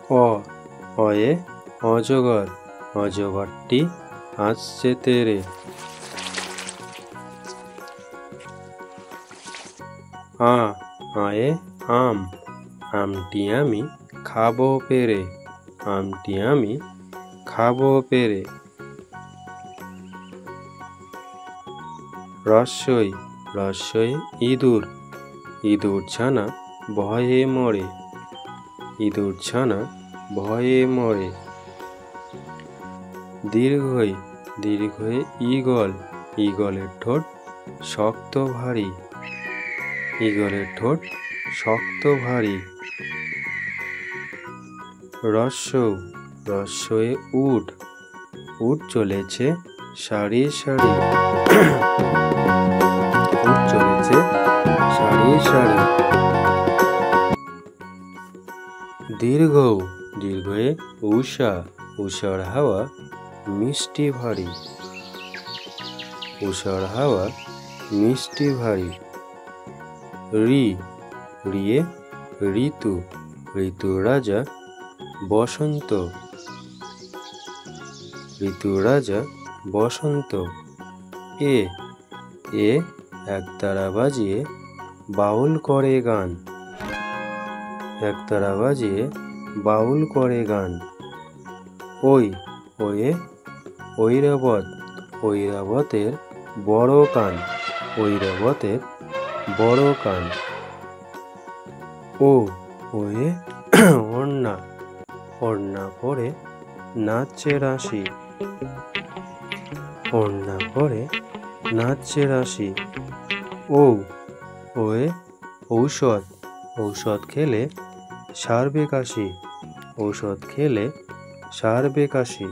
অ অয়ে অজগর, অজগরটি আসছে তেরে। আ আয়ে আম, আমটি আমি খাবো পেরে, আমটি আমি খাবো পেরে। রস্যই রস্যই ইঁদুর, ইঁদুর ছানা ভয়ে মরে, ইঁদুর ছানা ভয়ে মরে। দীর্ঘই দীর্ঘই ঈগল, ঈগলের ঠোঁট শক্ত ভারী, ঈগলের ঠোঁট শক্ত ভারী। রস্যৌ রস্যয়ে উট, উট চলেছে সারি সারি, উট চলেছে সারি সারি। দীর্ঘৌ দীর্ঘয়ে উষা, উষার হাওয়া মিষ্টি ভারী, উষার হাওয়া মিষ্টি ভারী। রি রিয়ে ঋতু, ঋতুর রাজা বসন্ত, ঋতুর রাজা বসন্ত। এ এ একতারা বাজিয়ে বাউল করে গান, একতারা বাজিয়ে বাউল করে গান। ওই ওয়ে ঐরাবত, ঐরাবতের বড় কান, ঐরাবতের বড় কান। ও ওয়ে ওড়না, ওড়না পরে নাচছে রাশি, ওড়না পরে নাচছে রাশি। ও ওয়ে ঔষধ, ঔষধ খেলে সারবে কাশি, ঔষধ খেলে সারবে কাশি।